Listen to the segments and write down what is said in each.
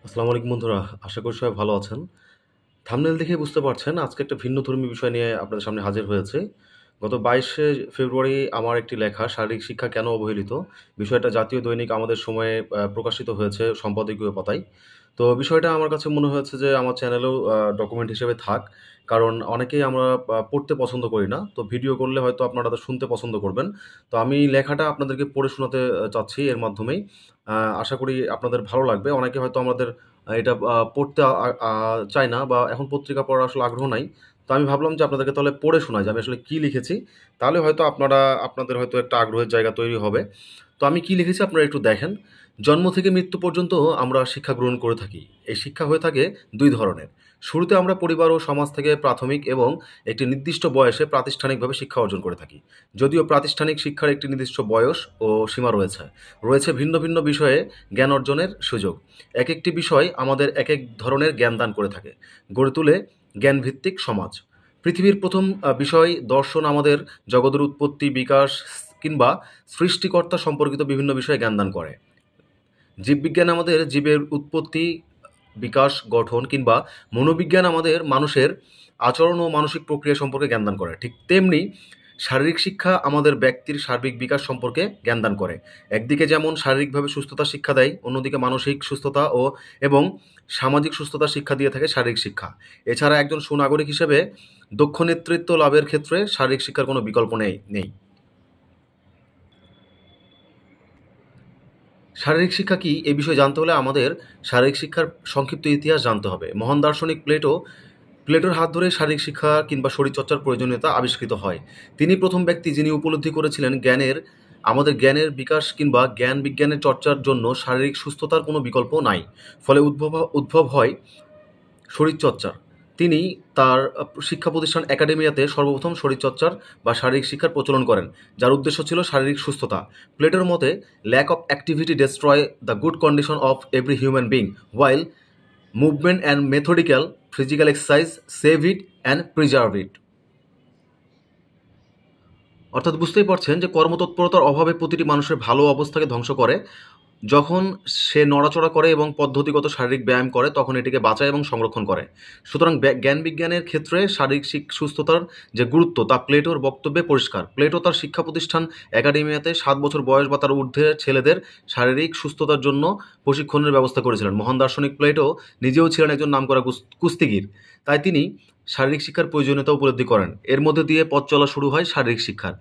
আসসালামু আলাইকুম বন্ধুরা। আশা করি সবাই ভালো আছেন। থাম্বনেল দেখেই বুঝতে পারছেন আজকে একটা ভিন্নধর্মী বিষয় নিয়ে আপনাদের সামনে হাজির হয়েছি। গত ২২শে ফেব্রুয়ারি আমার একটি লেখা শারীরিক শিক্ষা কেন অবহেলিত? বিষয়টা জাতীয় দৈনিক আমাদের সময়ে প্রকাশিত হয়েছে সম্পাদকীয় পাতায়। তো বিষয়টা আমার কাছে মনে হয়েছে যে আমার চ্যানেলেও ডকুমেন্ট হিসেবে থাক। কারণ অনেকেই আমরা পড়তে পছন্দ করি না। তো ভিডিও করলে হয়তো আপনারা তা শুনতে পছন্দ করবেন। তো আমি লেখাটা আপনাদেরকে পড়ে শোনাতে চাচ্ছি এর মাধ্যমেই। আ আশা করি আপনাদের ভালো লাগবে। অনেকে হয়তো আমাদের এটা পড়তে চায় না বা এখন পত্রিকা পড়ার আসলে আগ্রহ নাই। তো আমি ভাবলাম যে আপনাদেরকে তাহলে পড়ে শোনাই যে আমি আসলে কি লিখেছি। তাহলে হয়তো আপনাদের হয়তো একটা আগ্রহের জায়গা তৈরি হবে। তো আমি কি লিখেছি আপনারা একটু দেখেন। জন্ম থেকে মৃত্যু পর্যন্ত আমরা শিক্ষা গ্রহণ করে থাকি। এই শিক্ষা হয়ে থাকে ২ ধরনের। শুরুতে আমরা পরিবার ও সমাজ থেকে প্রাথমিক এবং একটি নির্দিষ্ট বয়সে প্রাতিষ্ঠানিকভাবে শিক্ষা অর্জন করে থাকি। যদিও প্রাতিষ্ঠানিক শিক্ষার একটি নির্দিষ্ট বয়স ও সীমা রয়েছে। রয়েছে ভিন্ন, ভিন্ন বিষয়ে জ্ঞান অর্জনের সুযোগ। একেকটি বিষয় আমাদের একেক ধরনের জ্ঞান দান করে থাকে। গড়ে তোলে জ্ঞানভিত্তিক সমাজ। পৃথিবীর ১ম বিষয় দর্শন আমাদের জগতের উৎপত্তি, বিকাশ কিংবা সৃষ্টিকর্তা সম্পর্কিত বিভিন্ন বিষয়ে জ্ঞান দান করে। জীববিজ্ঞান আমাদের জীবের উৎপত্তি, বিকাশ, গঠন কিংবা মনোবিজ্ঞান আমাদের মানুষের আচরণ ও মানসিক প্রক্রিয়া সম্পর্কে জ্ঞানদান করে। ঠিক তেমনি শারীরিক শিক্ষা আমাদের ব্যক্তির সার্বিক বিকাশ সম্পর্কে জ্ঞানদান করে। একদিকে যেমন শারীরিকভাবে সুস্থতা শিক্ষা দেয়, অন্যদিকে মানসিক সুস্থতা এবং সামাজিক সুস্থতার শিক্ষা দিয়ে থাকে শারীরিক শিক্ষা। এছাড়া একজন সুনাগরিক হিসেবে দক্ষ নেতৃত্ব লাভের ক্ষেত্রে শারীরিক শিক্ষার কোনো বিকল্প নেই। শারীরিক শিক্ষা কি এ বিষয়ে জানতে হলে আমাদের শারীরিক শিক্ষার সংক্ষিপ্ত ইতিহাস জানতে হবে। মহান দার্শনিক প্লেটোর হাত ধরে শারীরিক শিক্ষা কিংবা শরীরচর্চার প্রয়োজনীয়তা আবিষ্কৃত হয়। তিনি প্রথম ব্যক্তি যিনি উপলব্ধি করেছিলেন আমাদের জ্ঞানের বিকাশ কিংবা জ্ঞান বিজ্ঞানের চর্চার জন্য শারীরিক সুস্থতার কোনো বিকল্প নাই। ফলে উদ্ভব হয় শরীরচর্চার। তিনি তার শিক্ষা প্রতিষ্ঠান একাডেমিয়াতে সর্বপ্রথম শরীরচর্চার বা শারীরিক শিক্ষার প্রচলন করেন, যার উদ্দেশ্য ছিল শারীরিক সুস্থতা। প্লেটোর মতে, lack of activity destroy the good condition of every human being, while movement and methodical physical exercise save it and preserve it. অর্থাৎ বুঝতেই পারছেন যে কর্মতৎপরতার অভাবে প্রতিটি মানুষের ভালো অবস্থাকে ধ্বংস করে। যখন সে নড়াচড়া করে এবং পদ্ধতিগত শারীরিক ব্যায়াম করে তখন এটিকে বাঁচায় এবং সংরক্ষণ করে। সুতরাং জ্ঞান বিজ্ঞানের ক্ষেত্রে শারীরিক সুস্থতার যে গুরুত্ব তা প্লেটোর বক্তব্যে পরিষ্কার। প্লেটো তার শিক্ষা প্রতিষ্ঠান একাডেমিয়াতে ৭ বছর বয়স বা তার ঊর্ধ্বে ছেলেদের শারীরিক সুস্থতার জন্য প্রশিক্ষণের ব্যবস্থা করেছিলেন। মহান দার্শনিক প্লেটো নিজেও ছিলেন একজন নামকরা কুস্তিগীর। তাই তিনি শারীরিক শিক্ষার প্রয়োজনীয়তা উপলব্ধি করেন। এর মধ্যে দিয়ে পথ চলা শুরু হয় শারীরিক শিক্ষার।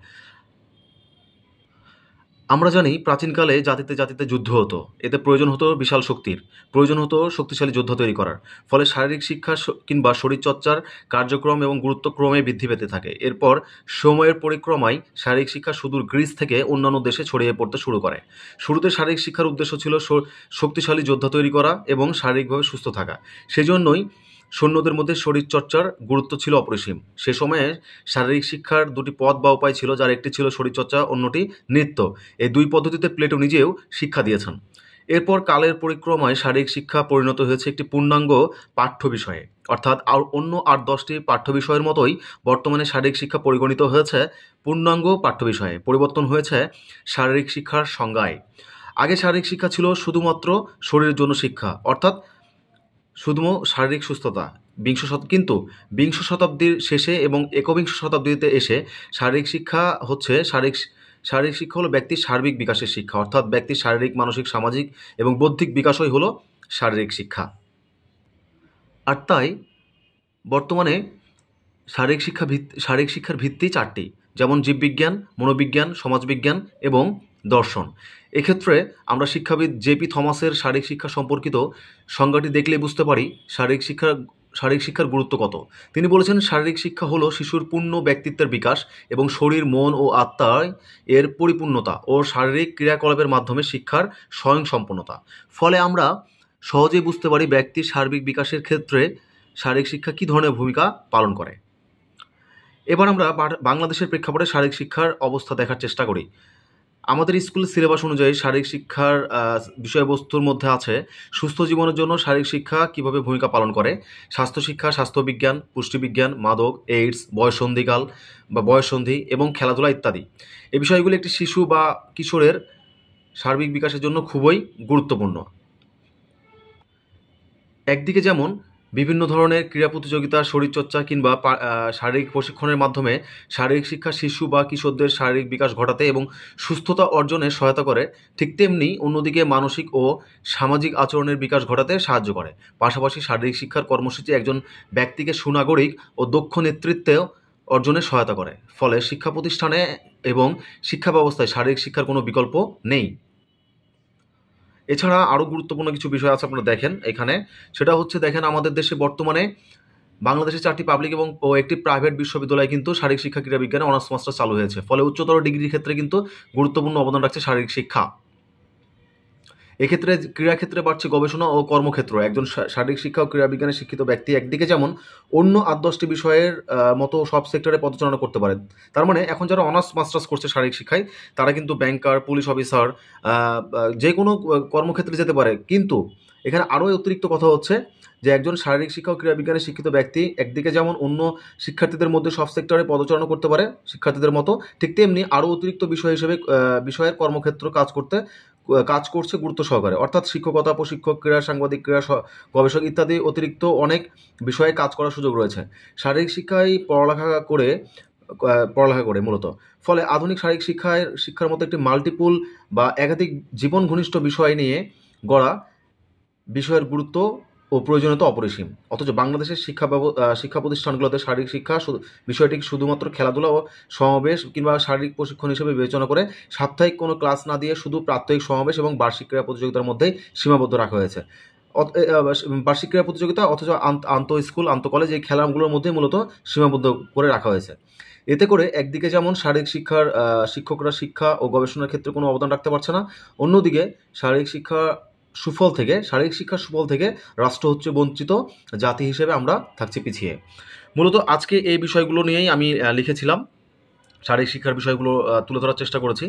আমরা জানি প্রাচীনকালে জাতিতে জাতিতে যুদ্ধ হতো। এতে প্রয়োজন হতো বিশাল শক্তির। প্রয়োজন হতো শক্তিশালী যোদ্ধা তৈরি করার। ফলে শারীরিক শিক্ষা কিংবা শরীরচর্চার কার্যক্রম এবং গুরুত্ব ক্রমে বৃদ্ধি পেতে থাকে। এরপর সময়ের পরিক্রমায় শারীরিক শিক্ষা সুদূর গ্রিস থেকে অন্যান্য দেশে ছড়িয়ে পড়তে শুরু করে। শুরুতে শারীরিক শিক্ষার উদ্দেশ্য ছিল শক্তিশালী যোদ্ধা তৈরি করা এবং শারীরিকভাবে সুস্থ থাকা। সেজন্যই সৈন্যদের মধ্যে শরীরচর্চার গুরুত্ব ছিল অপরিসীম। সে সময়ে শারীরিক শিক্ষার ২টি পথ বা উপায় ছিল, যার একটি ছিল শরীরচর্চা, অন্যটি নৃত্য। এই ২ পদ্ধতিতে প্লেটো নিজেও শিক্ষা দিয়েছেন। এরপর কালের পরিক্রমায় শারীরিক শিক্ষা পরিণত হয়েছে একটি পূর্ণাঙ্গ পাঠ্য বিষয়ে। অর্থাৎ অন্য ৮-১০টি পাঠ্য বিষয়ের মতোই বর্তমানে শারীরিক শিক্ষা পরিগণিত হয়েছে পূর্ণাঙ্গ পাঠ্য বিষয়ে। পরিবর্তন হয়েছে শারীরিক শিক্ষার সংজ্ঞায়। আগে শারীরিক শিক্ষা ছিল শুধুমাত্র শরীরের জন্য শিক্ষা, অর্থাৎ শারীরিক সুস্থতা। কিন্তু বিংশ শতাব্দীর শেষে এবং একবিংশ শতাব্দীতে এসে শারীরিক শিক্ষা হচ্ছে শারীরিক শিক্ষা হলো ব্যক্তির সার্বিক বিকাশের শিক্ষা। অর্থাৎ ব্যক্তির শারীরিক, মানসিক, সামাজিক এবং বৌদ্ধিক বিকাশই হলো শারীরিক শিক্ষা। আর তাই বর্তমানে শারীরিক শিক্ষার ভিত্তি ৪টি, যেমন জীববিজ্ঞান, মনোবিজ্ঞান, সমাজবিজ্ঞান এবং দর্শন। এক্ষেত্রে আমরা শিক্ষাবিদ জেপি থমাসের শারীরিক শিক্ষা সম্পর্কিত সংজ্ঞাটি দেখলেই বুঝতে পারি শারীরিক শিক্ষার গুরুত্ব কত। তিনি বলেছেন, শারীরিক শিক্ষা হলো শিশুর পূর্ণ ব্যক্তিত্বের বিকাশ এবং শরীর, মন ও আত্মায় এর পরিপূর্ণতা ও শারীরিক ক্রিয়াকলাপের মাধ্যমে শিক্ষার স্বয়ংসম্পূর্ণতা। ফলে আমরা সহজেই বুঝতে পারি ব্যক্তির সার্বিক বিকাশের ক্ষেত্রে শারীরিক শিক্ষা কী ধরনের ভূমিকা পালন করে। এবার আমরা বাংলাদেশের প্রেক্ষাপটে শারীরিক শিক্ষার অবস্থা দেখার চেষ্টা করি। আমাদের স্কুলের সিলেবাস অনুযায়ী শারীরিক শিক্ষার বিষয়বস্তুর মধ্যে আছে সুস্থ জীবনের জন্য শারীরিক শিক্ষা কীভাবে ভূমিকা পালন করে, স্বাস্থ্য শিক্ষা, স্বাস্থ্যবিজ্ঞান, পুষ্টিবিজ্ঞান, মাদক, এইডস, বয়ঃসন্ধি এবং খেলাধুলা ইত্যাদি। এই বিষয়গুলি একটি শিশু বা কিশোরের সার্বিক বিকাশের জন্য খুবই গুরুত্বপূর্ণ। একদিকে যেমন বিভিন্ন ধরনের ক্রীড়া প্রতিযোগিতা, শরীরচর্চা কিংবা শারীরিক প্রশিক্ষণের মাধ্যমে শারীরিক শিক্ষা শিশু বা কিশোরদের শারীরিক বিকাশ ঘটাতে এবং সুস্থতা অর্জনে সহায়তা করে, ঠিক তেমনি অন্যদিকে মানসিক ও সামাজিক আচরণের বিকাশ ঘটাতে সাহায্য করে। পাশাপাশি শারীরিক শিক্ষার কর্মসূচি একজন ব্যক্তিকে সুনাগরিক ও দক্ষ নেতৃত্ব অর্জনে সহায়তা করে। ফলে শিক্ষা প্রতিষ্ঠানে এবং শিক্ষা ব্যবস্থায় শারীরিক শিক্ষার কোনো বিকল্প নেই। এছাড়া আরও গুরুত্বপূর্ণ কিছু বিষয় আছে, আপনারা দেখেন এখানে। সেটা হচ্ছে, দেখেন আমাদের দেশে বর্তমানে বাংলাদেশে 4টি পাবলিক এবং একটি প্রাইভেট বিশ্ববিদ্যালয়ে কিন্তু শারীরিক শিক্ষা ক্রীড়া বিজ্ঞানে অনার্স মাস্টার্স চালু হয়েছে। ফলে উচ্চতর ডিগ্রির ক্ষেত্রে কিন্তু গুরুত্বপূর্ণ অবদান রাখছে শারীরিক শিক্ষা। এক্ষেত্রে ক্রীড়া ক্ষেত্রে বাড়ছে গবেষণা ও কর্মক্ষেত্র। একজন শারীরিক শিক্ষা ও ক্রীড়া বিজ্ঞানে শিক্ষিত ব্যক্তি একদিকে যেমন অন্য 8-10টি বিষয়ের মতো সব সেক্টরে পদচারণা করতে পারে। তার মানে এখন যারা অনার্স মাস্টার্স করছে শারীরিক শিক্ষায়, তারা কিন্তু ব্যাংকার, পুলিশ অফিসার, যে কোনো কর্মক্ষেত্রে যেতে পারে। কিন্তু এখানে আরও অতিরিক্ত কথা হচ্ছে যে একজন শারীরিক শিক্ষা ও ক্রীড়া বিজ্ঞানে শিক্ষিত ব্যক্তি একদিকে যেমন অন্য শিক্ষার্থীদের মধ্যে সব সেক্টরে পদচারণা করতে পারে শিক্ষার্থীদের মতো, ঠিক তেমনি আরও অতিরিক্ত বিষয় হিসেবে বিষয়ের কর্মক্ষেত্র কাজ করছে গুরুত্ব সহকারে। অর্থাৎ শিক্ষকতা, প্রশিক্ষক, ক্রীড়া সাংবাদিক, গবেষক ইত্যাদি অতিরিক্ত অনেক বিষয়ে কাজ করার সুযোগ রয়েছে শারীরিক শিক্ষায় পড়ালেখা করে মূলত। ফলে আধুনিক শারীরিক শিক্ষার মতো একটি মাল্টিপুল বা একাধিক জীবন ঘনিষ্ঠ বিষয় নিয়ে গড়া বিষয়ের গুরুত্ব ও প্রয়োজনীয়তা অপরিসীম। অথচ বাংলাদেশের শিক্ষা প্রতিষ্ঠানগুলোতে শারীরিক শিক্ষা বিষয়টিকে শুধুমাত্র খেলাধুলা ও সমাবেশ কিংবা শারীরিক প্রশিক্ষণ হিসেবে বিবেচনা করে সাপ্তাহিক কোনো ক্লাস না দিয়ে শুধু প্রাত্যহিক সমাবেশ এবং বার্ষিক ক্রীড়া প্রতিযোগিতার মধ্যেই সীমাবদ্ধ রাখা হয়েছে। বার্ষিক ক্রীড়া প্রতিযোগিতা অথচ স্কুল কলেজ এই খেলাগুলোর মধ্যে মূলত সীমাবদ্ধ করে রাখা হয়েছে। এতে করে একদিকে যেমন শারীরিক শিক্ষার শিক্ষকরা শিক্ষা ও গবেষণার ক্ষেত্রে কোনো অবদান রাখতে পারছে না, অন্যদিকে শারীরিক শিক্ষার সুফল থেকে রাষ্ট্র হচ্ছে বঞ্চিত, জাতি হিসেবে আমরা থাকছি পিছিয়ে। মূলত আজকে এই বিষয়গুলো নিয়েই আমি লিখেছিলাম, শারীরিক শিক্ষার বিষয়গুলো তুলে ধরার চেষ্টা করেছি।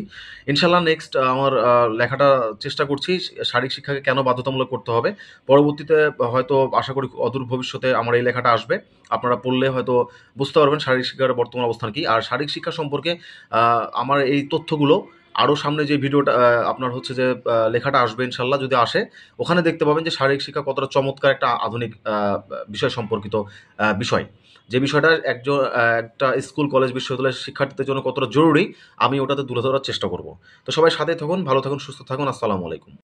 ইনশাল্লাহ নেক্সট আমার লেখাটা চেষ্টা করছি শারীরিক শিক্ষাকে কেন বাধ্যতামূলক করতে হবে। পরবর্তীতে হয়তো আশা করি অদূর ভবিষ্যতে আমার এই লেখাটা আসবে, আপনারা পড়লে হয়তো বুঝতে পারবেন শারীরিক শিক্ষার বর্তমান অবস্থান কী। আর শারীরিক শিক্ষা সম্পর্কে আমার এই তথ্যগুলো আরও সামনে যে ভিডিওটা আপনার হচ্ছে যে লেখাটা আসবে ইনশাল্লাহ, যদি আসে, ওখানে দেখতে পাবেন যে শারীরিক শিক্ষা কতটা চমৎকার একটা আধুনিক বিষয় সম্পর্কিত বিষয়। যে বিষয়টা একটা স্কুল, কলেজ, বিশ্ববিদ্যালয়ের শিক্ষার্থীদের জন্য কতটা জরুরি, আমি ওটাতে তুলে ধরার চেষ্টা করব। তো সবাই সাথে থাকুন, ভালো থাকুন, সুস্থ থাকুন। আসসালামু আলাইকুম।